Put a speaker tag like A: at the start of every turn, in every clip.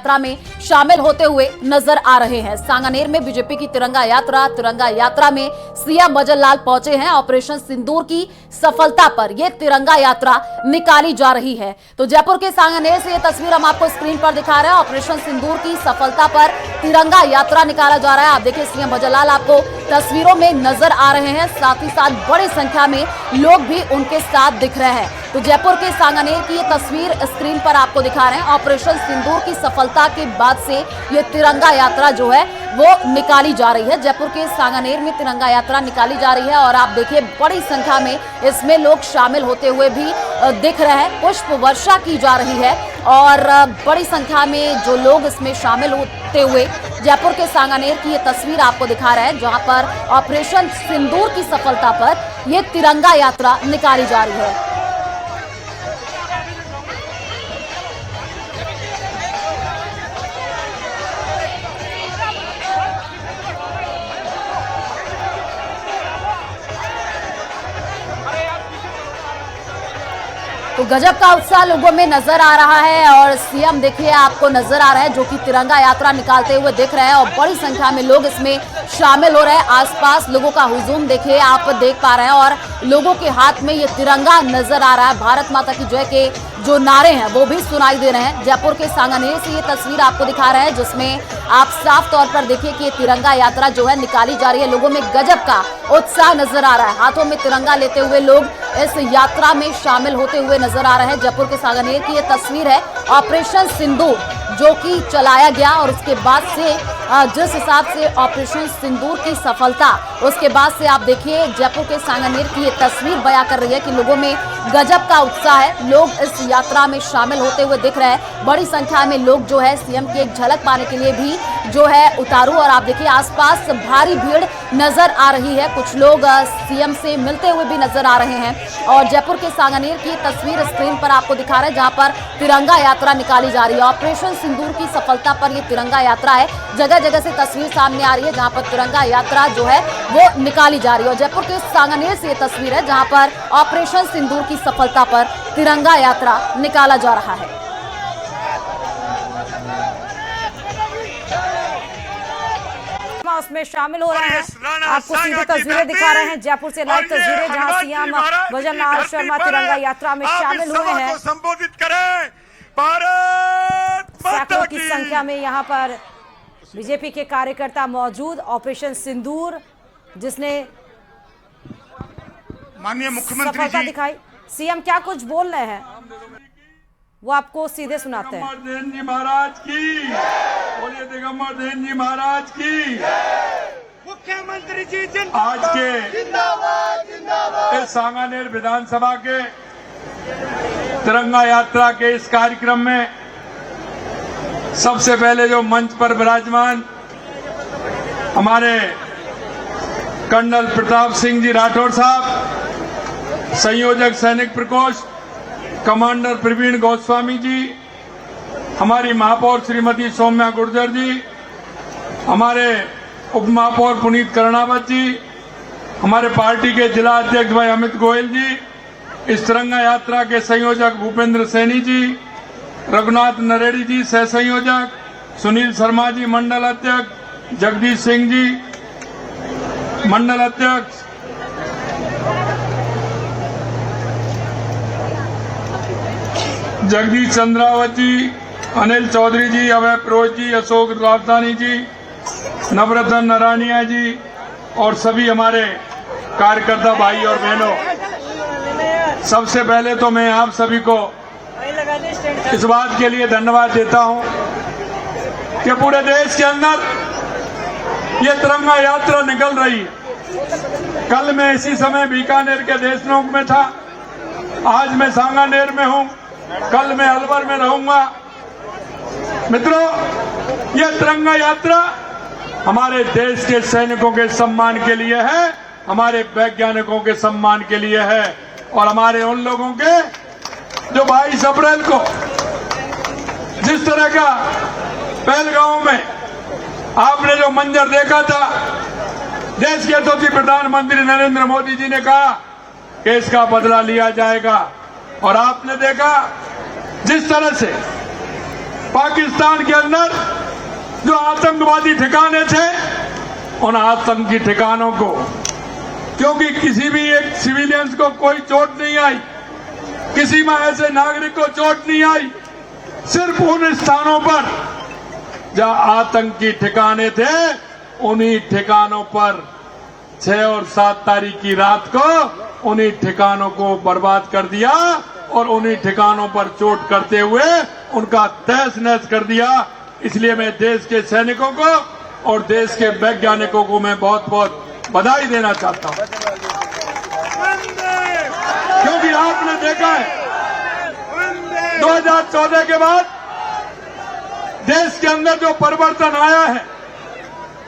A: यात्रा में शामिल होते हुए नजर आ रहे हैं। सांगानेर में बीजेपी की तिरंगा यात्रा में सीएम भजन लाल पहुंचे हैं। ऑपरेशन सिंदूर की सफलता पर यह तिरंगा यात्रा निकाली जा रही है। तो जयपुर के सांगानेर से ये तस्वीर हम आपको स्क्रीन पर दिखा रहे हैं। ऑपरेशन सिंदूर की सफलता पर तिरंगा यात्रा निकाला जा रहा है। आप देखिए सीएम भजन लाल आपको तस्वीरों में नजर आ रहे हैं, साथ ही साथ बड़ी संख्या में लोग भी उनके साथ दिख रहे हैं। तो जयपुर के सांगानेर की ये तस्वीर स्क्रीन पर आपको दिखा रहे हैं। ऑपरेशन सिंदूर की सफलता के बाद से ये तिरंगा यात्रा जो है वो निकाली जा रही है। जयपुर के सांगानेर में तिरंगा यात्रा निकाली जा रही है और आप देखिए बड़ी संख्या में इसमें लोग शामिल होते हुए भी दिख रहे हैं। पुष्प वर्षा की जा रही है और बड़ी संख्या में जो लोग इसमें शामिल होते हुए जयपुर के सांगानेर की ये तस्वीर आपको दिखा रहे हैं, जहां पर ऑपरेशन सिंदूर की सफलता पर यह तिरंगा यात्रा निकाली जा रही है। तो गजब का उत्साह लोगों में नजर आ रहा है और सीएम देखिए आपको नजर आ रहा है जो कि तिरंगा यात्रा निकालते हुए दिख रहे हैं और बड़ी संख्या में लोग इसमें शामिल हो रहे हैं। आसपास लोगों का हुजूम देखिए आप देख पा रहे हैं और लोगों के हाथ में ये तिरंगा नजर आ रहा है। भारत माता की जय के जो नारे हैं वो भी सुनाई दे रहे हैं। जयपुर के सांगानेर से ये तस्वीर आपको दिखा रहे हैं जिसमें आप साफ तौर पर देखिए कि ये तिरंगा यात्रा जो है निकाली जा रही है। लोगों में गजब का उत्साह नजर आ रहा है। हाथों में तिरंगा लेते हुए लोग इस यात्रा में शामिल होते हुए नजर आ रहे हैं। जयपुर के सांगानेर की ये तस्वीर है ऑपरेशन सिंदूर जो कि चलाया गया और उसके बाद से जिस हिसाब से ऑपरेशन सिंदूर की सफलता उसके बाद से आप देखिए जयपुर के सांगानेर की ये तस्वीर बयां कर रही है कि लोगों में गजब का उत्साह है। लोग इस यात्रा में शामिल होते हुए दिख रहे हैं। बड़ी संख्या में लोग जो है सीएम की एक झलक पाने के लिए भी जो है उतारू और आप देखिए आसपास भारी भीड़ नजर आ रही है। कुछ लोग सीएम से मिलते हुए भी नजर आ रहे हैं और जयपुर के सांगानेर की तस्वीर स्क्रीन पर आपको दिखा रहे हैं जहां पर तिरंगा यात्रा निकाली जा रही है। ऑपरेशन सिंदूर की सफलता पर यह तिरंगा यात्रा है। जगह जगह से तस्वीर सामने आ रही है जहां पर तिरंगा यात्रा जो है वो निकाली जा रही है और जयपुर के सांगानेर से ये तस्वीर है जहां पर ऑपरेशन सिंदूर की सफलता पर तिरंगा यात्रा निकाला जा रहा है।
B: उसमें शामिल हो रहे हैं। आपको सीधी तस्वीरें दिखा रहे हैं जयपुर से लाइव तस्वीरें जहां सीएम भजन लाल शर्मा तिरंगा यात्रा में शामिल हुए हैं।
C: संबोधित करें भारत
B: सैकड़ों की संख्या में यहां पर बीजेपी के कार्यकर्ता मौजूद। ऑपरेशन सिंदूर जिसने
C: माननीय मुख्यमंत्री
B: सफलता दिखाई। सीएम क्या कुछ बोल रहे हैं वो आपको सीधे सुनाते हैं।
C: दिगंबर देन जी महाराज की बोलिए, दिगंबर देन जी महाराज की। मुख्यमंत्री जी आज के इस सांगानेर विधानसभा के तिरंगा यात्रा के इस कार्यक्रम में सबसे पहले जो मंच पर विराजमान हमारे कर्नल प्रताप सिंह जी राठौर साहब, संयोजक सैनिक प्रकोष्ठ कमांडर प्रवीण गोस्वामी जी, हमारी महापौर श्रीमती सौम्या गुर्जर जी, हमारे उप महापौर पुनीत कर्णावत जी, हमारे पार्टी के जिला अध्यक्ष भाई अमित गोयल जी, इस तिरंगा यात्रा के संयोजक भूपेंद्र सैनी जी, रघुनाथ नरेडी जी सह संयोजक, सुनील शर्मा जी मंडल अध्यक्ष, जगदीश सिंह जी मंडल अध्यक्ष, जगदीश चंद्रावत जी, अनिल चौधरी जी, अभय प्रोज जी, अशोक रावतानी जी, नवरत्न नारायणिया जी और सभी हमारे कार्यकर्ता भाई और बहनों, सबसे पहले तो मैं आप सभी को इस बात के लिए धन्यवाद देता हूं कि पूरे देश के अंदर ये तिरंगा यात्रा निकल रही है। कल मैं इसी समय बीकानेर के देशनोक में था, आज मैं सांगानेर में हूं, कल मैं अलवर में रहूंगा। मित्रों, यह तिरंगा यात्रा हमारे देश के सैनिकों के सम्मान के लिए है, हमारे वैज्ञानिकों के सम्मान के लिए है और हमारे उन लोगों के जो 22 अप्रैल को जिस तरह का पहलगांव में आपने जो मंजर देखा था, देश के यशस्वी प्रधानमंत्री नरेंद्र मोदी जी ने कहा कि इसका बदला लिया जाएगा और आपने देखा जिस तरह से पाकिस्तान के अंदर जो आतंकवादी ठिकाने थे, उन आतंकी ठिकानों को, क्योंकि किसी भी एक सिविलियंस को कोई चोट नहीं आई, किसी में ऐसे नागरिक को चोट नहीं आई, सिर्फ उन स्थानों पर जहां आतंकी ठिकाने थे, उन्हीं ठिकानों पर 6 और 7 तारीख की रात को उन्हीं ठिकानों को बर्बाद कर दिया और उन्हीं ठिकानों पर चोट करते हुए उनका तहस नहस कर दिया। इसलिए मैं देश के सैनिकों को और देश के वैज्ञानिकों को मैं बहुत बहुत बधाई देना चाहता हूं, क्योंकि आपने देखा है 2014 के बाद देश के अंदर जो परिवर्तन आया है,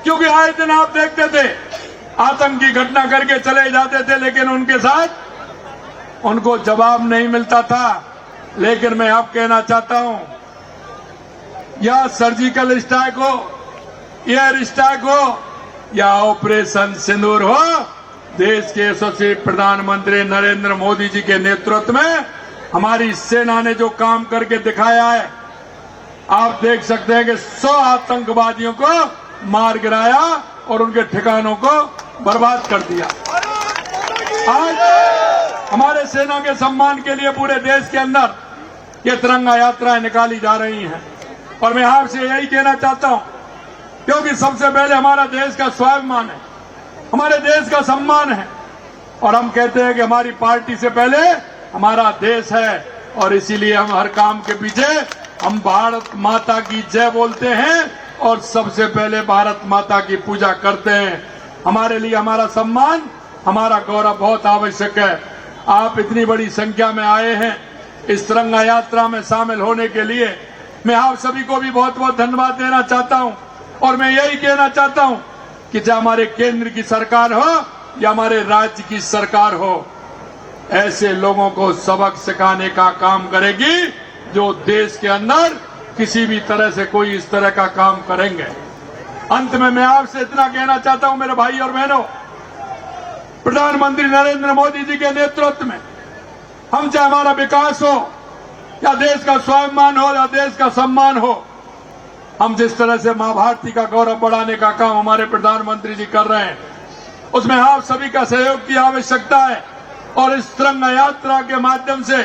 C: क्योंकि आए दिन आप देखते थे आतंकी घटना करके चले जाते थे, लेकिन उनके साथ उनको जवाब नहीं मिलता था। लेकिन मैं अब कहना चाहता हूं, या सर्जिकल स्ट्राइक हो, एयर स्ट्राइक हो या ऑपरेशन सिंदूर हो, देश के यशस्वी प्रधानमंत्री नरेंद्र मोदी जी के नेतृत्व में हमारी सेना ने जो काम करके दिखाया है, आप देख सकते हैं कि 100 आतंकवादियों को मार गिराया और उनके ठिकानों को बर्बाद कर दिया। आज हमारे सेना के सम्मान के लिए पूरे देश के अंदर ये तिरंगा यात्राएं निकाली जा रही हैं, और मैं आपसे यही कहना चाहता हूं, क्योंकि सबसे पहले हमारा देश का स्वाभिमान है, हमारे देश का सम्मान है, और हम कहते हैं कि हमारी पार्टी से पहले हमारा देश है, और इसीलिए हम हर काम के पीछे हम भारत माता की जय बोलते हैं और सबसे पहले भारत माता की पूजा करते हैं। हमारे लिए हमारा सम्मान, हमारा गौरव बहुत आवश्यक है। आप इतनी बड़ी संख्या में आए हैं इस तिरंगा यात्रा में शामिल होने के लिए, मैं आप सभी को भी बहुत बहुत धन्यवाद देना चाहता हूं, और मैं यही कहना चाहता हूं कि चाहे हमारे केंद्र की सरकार हो या हमारे राज्य की सरकार हो, ऐसे लोगों को सबक सिखाने का काम करेगी जो देश के अंदर किसी भी तरह से कोई इस तरह का काम करेंगे। अंत में मैं आपसे इतना कहना चाहता हूं मेरे भाई और बहनों, प्रधानमंत्री नरेंद्र मोदी जी के नेतृत्व में हम, चाहे हमारा विकास हो या देश का स्वाभिमान हो या देश का सम्मान हो, हम जिस तरह से मां भारती का गौरव बढ़ाने का काम हमारे प्रधानमंत्री जी कर रहे हैं, उसमें आप सभी का सहयोग की आवश्यकता है। और इस तिरंगा यात्रा के माध्यम से